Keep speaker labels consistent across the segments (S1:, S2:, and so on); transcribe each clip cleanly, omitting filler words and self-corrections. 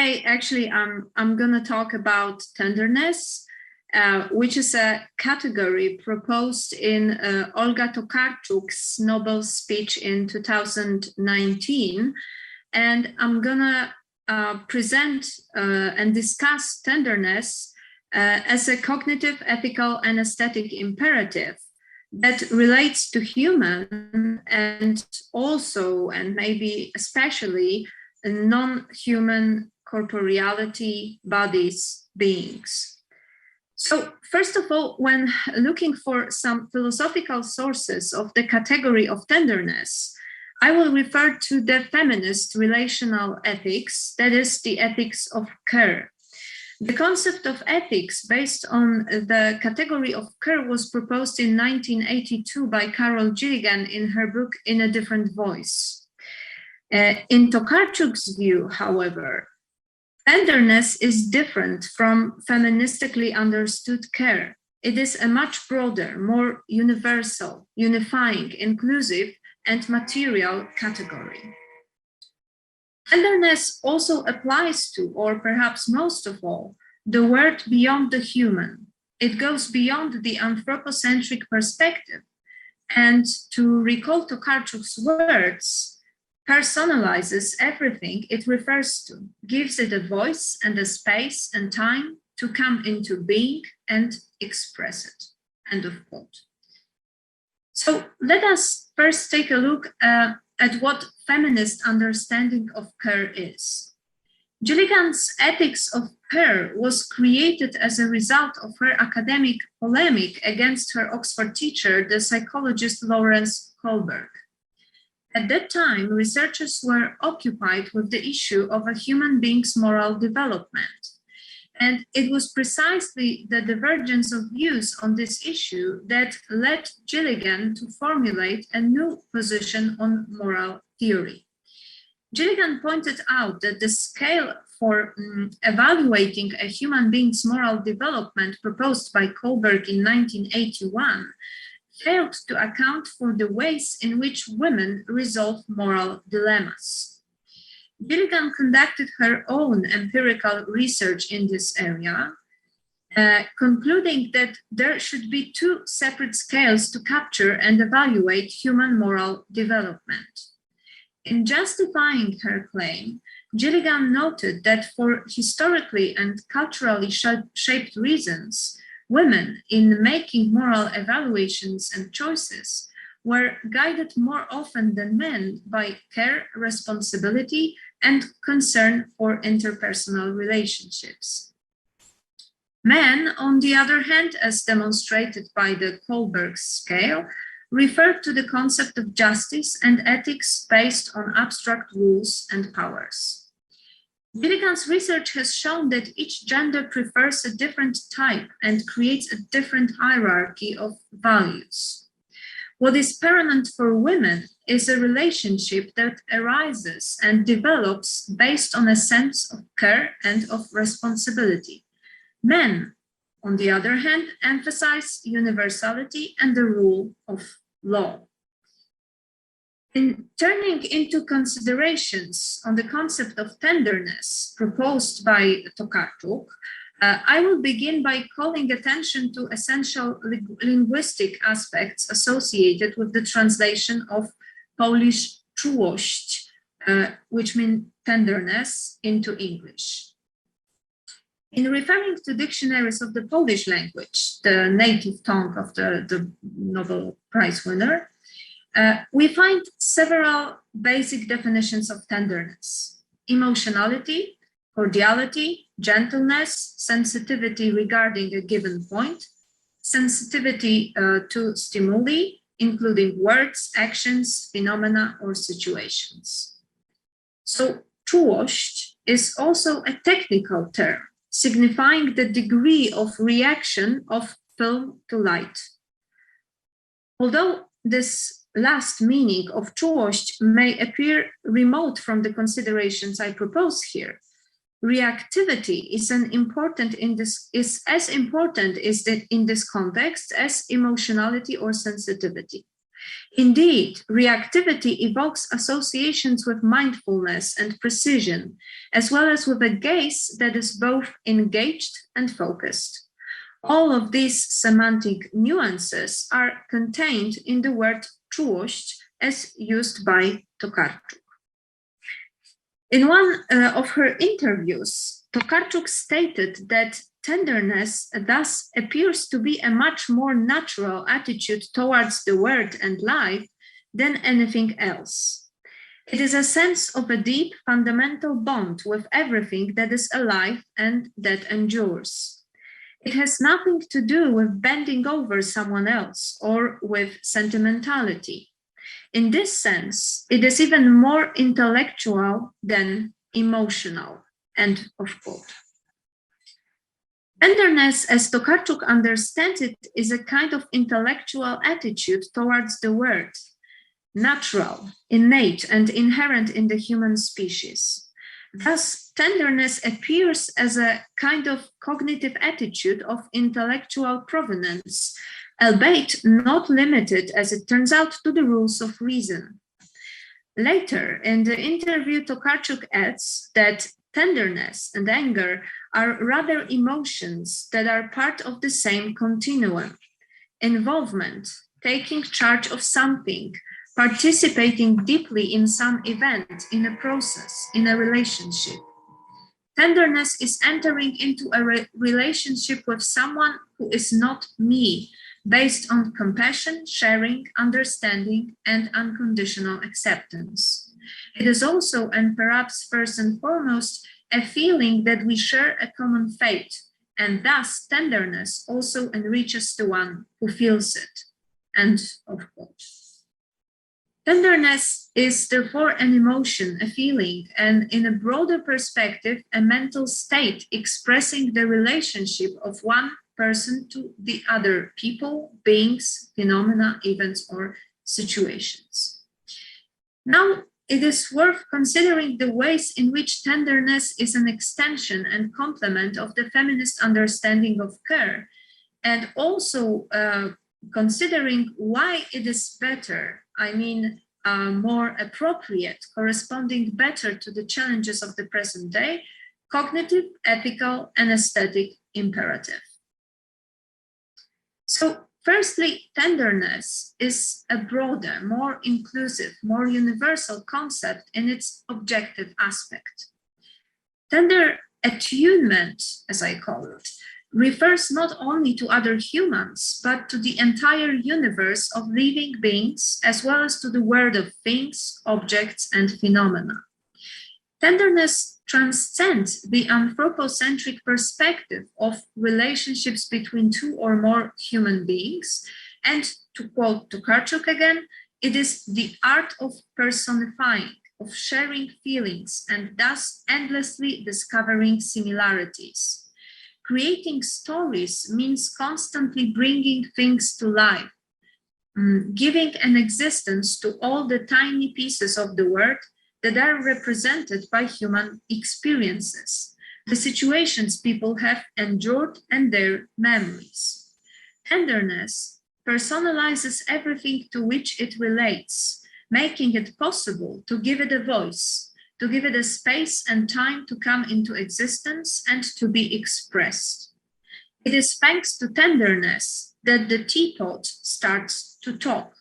S1: Today, actually, I'm going to talk about tenderness, which is a category proposed in Olga Tokarczuk's Nobel speech in 2019. And I'm going to present and discuss tenderness as a cognitive, ethical, and aesthetic imperative that relates to human and also, and maybe especially, non-human corporeality, bodies, beings. So first of all, when looking for some philosophical sources of the category of tenderness, I will refer to the feminist relational ethics, that is the ethics of care. The concept of ethics based on the category of care was proposed in 1982 by Carol Gilligan in her book In a Different Voice. In Tokarczuk's view, however, tenderness is different from feministically understood care. It is a much broader, more universal, unifying, inclusive, and material category. Tenderness also applies to, or perhaps most of all, the word beyond the human. It goes beyond the anthropocentric perspective, and to recall Tokarczuk's words, personalizes everything it refers to, gives it a voice and a space and time to come into being and express it. End of quote. So let us first take a look at what feminist understanding of care is. Gilligan's ethics of care was created as a result of her academic polemic against her Oxford teacher, the psychologist Lawrence Kohlberg. At that time, researchers were occupied with the issue of a human being's moral development. And it was precisely the divergence of views on this issue that led Gilligan to formulate a new position on moral theory. Gilligan pointed out that the scale for evaluating a human being's moral development proposed by Kohlberg in 1981 failed to account for the ways in which women resolve moral dilemmas. Gilligan conducted her own empirical research in this area, concluding that there should be two separate scales to capture and evaluate human moral development. In justifying her claim, Gilligan noted that for historically and culturally shaped reasons, women, in making moral evaluations and choices, were guided more often than men by care, responsibility, and concern for interpersonal relationships. Men, on the other hand, as demonstrated by the Kohlberg scale, referred to the concept of justice and ethics based on abstract rules and powers. Gilligan's research has shown that each gender prefers a different type and creates a different hierarchy of values. What is paramount for women is a relationship that arises and develops based on a sense of care and of responsibility. Men, on the other hand, emphasize universality and the rule of law. In turning into considerations on the concept of tenderness proposed by Tokarczuk, I will begin by calling attention to essential linguistic aspects associated with the translation of Polish czułość, which means tenderness, into English. In referring to dictionaries of the Polish language, the native tongue of the Nobel Prize winner, we find several basic definitions of tenderness: emotionality, cordiality, gentleness, sensitivity regarding a given point, sensitivity to stimuli, including words, actions, phenomena, or situations. So, czułość is also a technical term, signifying the degree of reaction of film to light. Although this last meaning of czułość may appear remote from the considerations I propose here, reactivity is as important in this context as emotionality or sensitivity. Indeed, reactivity evokes associations with mindfulness and precision, as well as with a gaze that is both engaged and focused. All of these semantic nuances are contained in the word czułość as used by Tokarczuk. In one of her interviews, Tokarczuk stated that tenderness thus appears to be a much more natural attitude towards the world and life than anything else. It is a sense of a deep fundamental bond with everything that is alive and that endures. It has nothing to do with bending over someone else or with sentimentality. In this sense, it is even more intellectual than emotional. End of quote. Tenderness, as Tokarczuk understands it, is a kind of intellectual attitude towards the world, natural, innate, and inherent in the human species. Thus, tenderness appears as a kind of cognitive attitude of intellectual provenance, albeit not limited, as it turns out, to the rules of reason. Later, in the interview, Tokarczuk adds that tenderness and anger are rather emotions that are part of the same continuum. Involvement, taking charge of something, participating deeply in some event, in a process, in a relationship. Tenderness is entering into a relationship with someone who is not me, based on compassion, sharing, understanding, and unconditional acceptance. It is also, and perhaps first and foremost, a feeling that we share a common fate, and thus tenderness also enriches the one who feels it. End of quote. Tenderness is therefore an emotion, a feeling, and in a broader perspective, a mental state expressing the relationship of one person to the other people, beings, phenomena, events, or situations. Now, it is worth considering the ways in which tenderness is an extension and complement of the feminist understanding of care, and also considering why it is better, more appropriate, corresponding better to the challenges of the present day, cognitive, ethical, and aesthetic imperative. So, firstly, tenderness is a broader, more inclusive, more universal concept in its objective aspect. Tender attunement, as I call it, refers not only to other humans, but to the entire universe of living beings, as well as to the world of things, objects, and phenomena. Tenderness transcends the anthropocentric perspective of relationships between two or more human beings, and to quote Tokarczuk again, it is the art of personifying, of sharing feelings, and thus endlessly discovering similarities. Creating stories means constantly bringing things to life, giving an existence to all the tiny pieces of the world that are represented by human experiences, the situations people have endured, and their memories. Tenderness personalizes everything to which it relates, making it possible to give it a voice, to give it a space and time to come into existence and to be expressed. It is thanks to tenderness that the teapot starts to talk.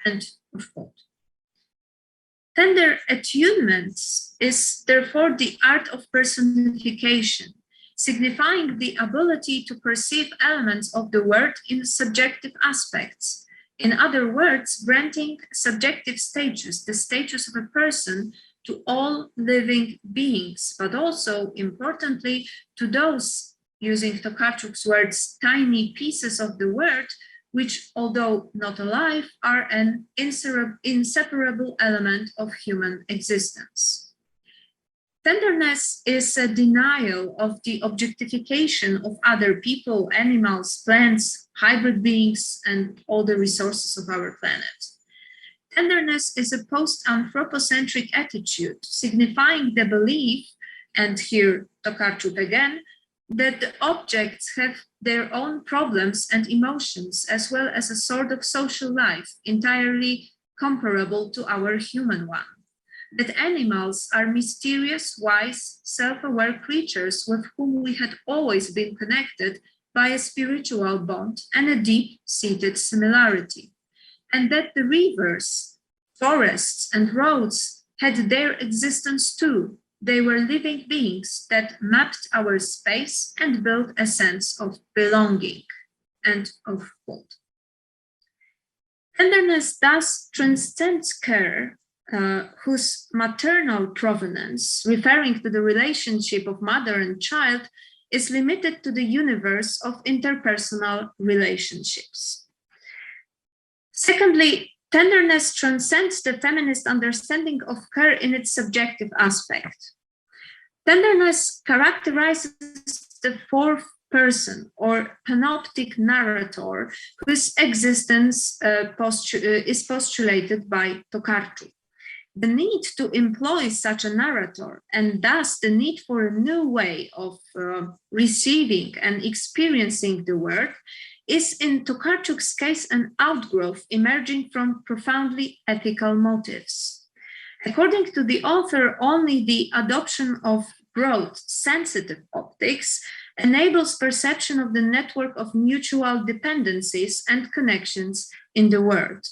S1: End of quote. Tender attunement is therefore the art of personification, signifying the ability to perceive elements of the world in subjective aspects. In other words, granting subjective stages, the status of a person, to all living beings, but also, importantly, to those, using Tokarczuk's words, tiny pieces of the world, which, although not alive, are an inseparable element of human existence. Tenderness is a denial of the objectification of other people, animals, plants, hybrid beings, and all the resources of our planet. Tenderness is a post-anthropocentric attitude, signifying the belief, and here Tokarczuk again, that the objects have their own problems and emotions, as well as a sort of social life entirely comparable to our human one. That animals are mysterious, wise, self-aware creatures with whom we had always been connected by a spiritual bond and a deep-seated similarity, and that the rivers, forests, and roads had their existence too. They were living beings that mapped our space and built a sense of belonging. End of quote. Tenderness thus transcends care, whose maternal provenance, referring to the relationship of mother and child, is limited to the universe of interpersonal relationships. Secondly, tenderness transcends the feminist understanding of care in its subjective aspect. Tenderness characterizes the fourth person or panoptic narrator whose existence is postulated by Tokarczuk. The need to employ such a narrator, and thus the need for a new way of receiving and experiencing the world, is in Tokarczuk's case an outgrowth emerging from profoundly ethical motives. According to the author, only the adoption of broad, sensitive optics enables perception of the network of mutual dependencies and connections in the world.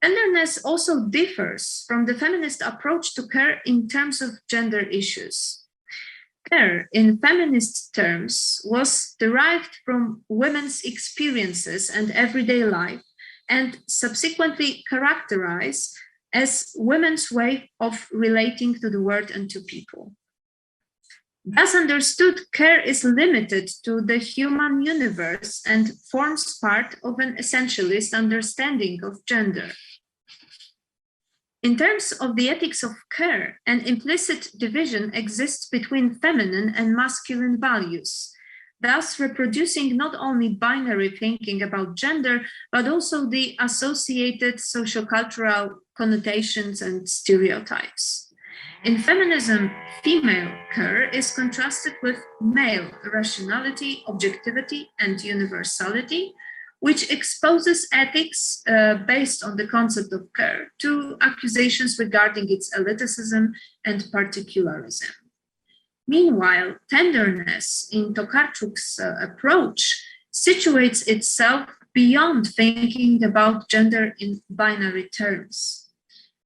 S1: Tenderness also differs from the feminist approach to care in terms of gender issues. Care, in feminist terms, was derived from women's experiences and everyday life, and subsequently characterized as women's way of relating to the world and to people. Thus understood, care is limited to the human universe and forms part of an essentialist understanding of gender. In terms of the ethics of care, an implicit division exists between feminine and masculine values, thus reproducing not only binary thinking about gender, but also the associated sociocultural connotations and stereotypes. In feminism, female care is contrasted with male rationality, objectivity, and universality, which exposes ethics based on the concept of care to accusations regarding its eliticism and particularism. Meanwhile, tenderness in Tokarczuk's approach situates itself beyond thinking about gender in binary terms.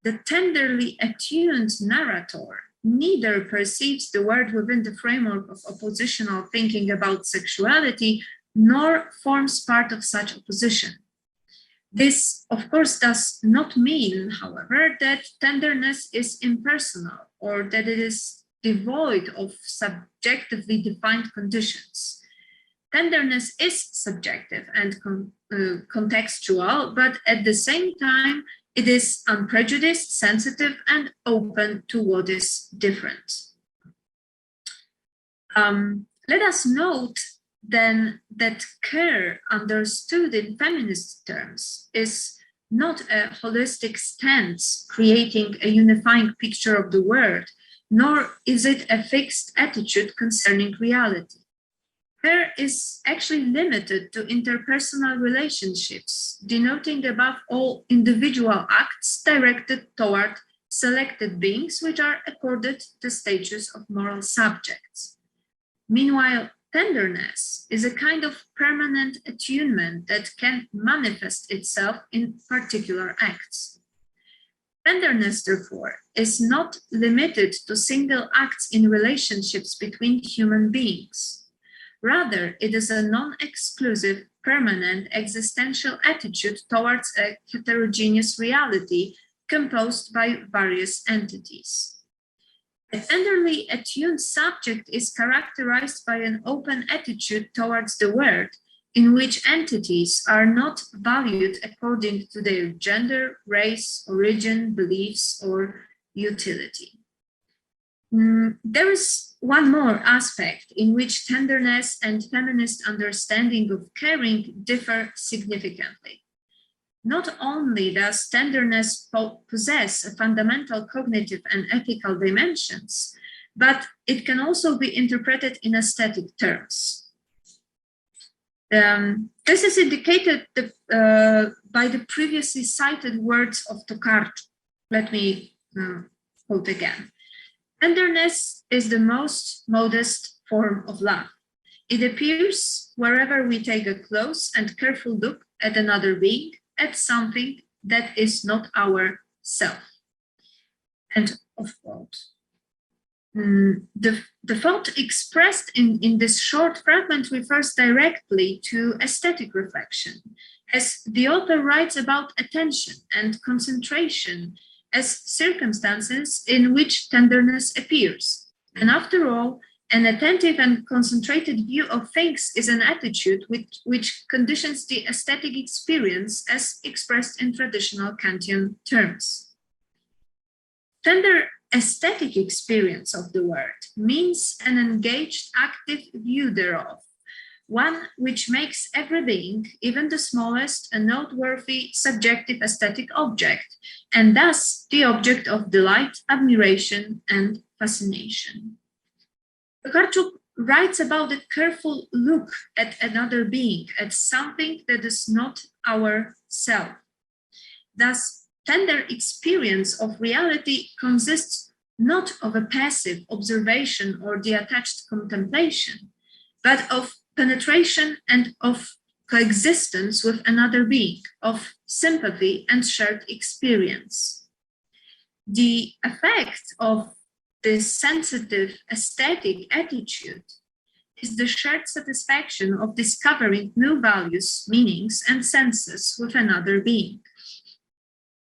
S1: The tenderly attuned narrator neither perceives the world within the framework of oppositional thinking about sexuality, nor forms part of such opposition. This, of course, does not mean, however, that tenderness is impersonal or that it is devoid of subjectively defined conditions. Tenderness is subjective and contextual, but at the same time, it is unprejudiced, sensitive, and open to what is different. Let us note then that care, understood in feminist terms, is not a holistic stance creating a unifying picture of the world, nor is it a fixed attitude concerning reality. Care is actually limited to interpersonal relationships, denoting above all individual acts directed toward selected beings which are accorded the status of moral subjects. Meanwhile, tenderness is a kind of permanent attunement that can manifest itself in particular acts. Tenderness, therefore, is not limited to single acts in relationships between human beings. Rather, it is a non-exclusive, permanent, existential attitude towards a heterogeneous reality composed by various entities. A tenderly attuned subject is characterized by an open attitude towards the world, in which entities are not valued according to their gender, race, origin, beliefs, or utility. There is one more aspect in which tenderness and feminist understanding of caring differ significantly. Not only does tenderness possess a fundamental cognitive and ethical dimensions, but it can also be interpreted in aesthetic terms. This is indicated by the previously cited words of Tokarczuk. Let me quote again. Tenderness is the most modest form of love. It appears wherever we take a close and careful look at another being, at something that is not our self. End of quote. The thought expressed in this short fragment refers directly to aesthetic reflection, as the author writes about attention and concentration as circumstances in which tenderness appears. And after all, an attentive and concentrated view of things is an attitude which conditions the aesthetic experience as expressed in traditional Kantian terms. Tender aesthetic experience of the word means an engaged, active view thereof, one which makes every being, even the smallest, a noteworthy, subjective aesthetic object, and thus the object of delight, admiration, and fascination. Tokarczuk writes about a careful look at another being, at something that is not our self. Thus, tender experience of reality consists not of a passive observation or detached contemplation, but of penetration and of coexistence with another being, of sympathy and shared experience. The effect of this sensitive aesthetic attitude is the shared satisfaction of discovering new values, meanings, and senses with another being.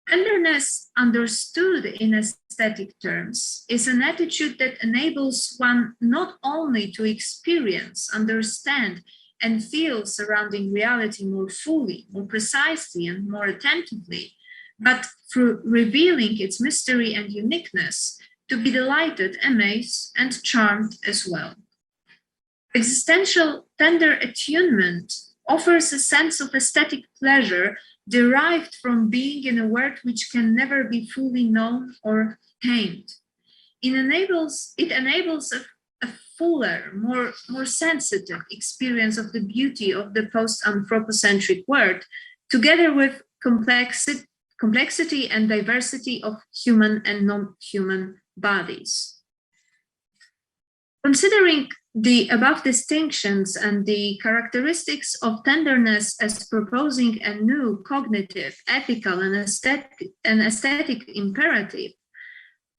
S1: Tenderness, understood in aesthetic terms, is an attitude that enables one not only to experience, understand, and feel surrounding reality more fully, more precisely, and more attentively, but through revealing its mystery and uniqueness, to be delighted, amazed, and charmed as well. Existential tender attunement offers a sense of aesthetic pleasure derived from being in a world which can never be fully known or tamed. It enables a fuller, more sensitive experience of the beauty of the post-anthropocentric world, together with complexity and diversity of human and non-human bodies. Considering the above distinctions and the characteristics of tenderness as proposing a new cognitive, ethical, and aesthetic imperative,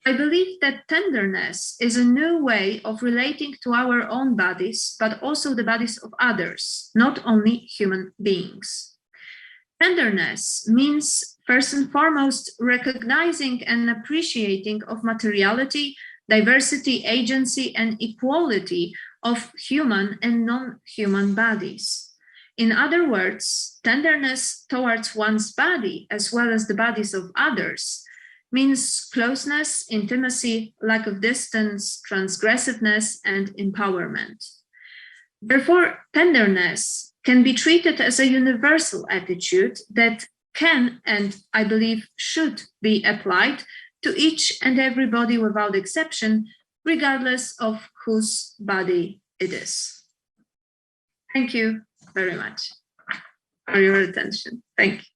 S1: I believe that tenderness is a new way of relating to our own bodies, but also the bodies of others, not only human beings. Tenderness means, first and foremost, recognizing and appreciating of materiality, diversity, agency, and equality of human and non-human bodies. In other words, tenderness towards one's body, as well as the bodies of others, means closeness, intimacy, lack of distance, transgressiveness, and empowerment. Therefore, tenderness can be treated as a universal attitude that can, and I believe should, be applied to each and every body without exception, regardless of whose body it is. Thank you very much for your attention. Thank you.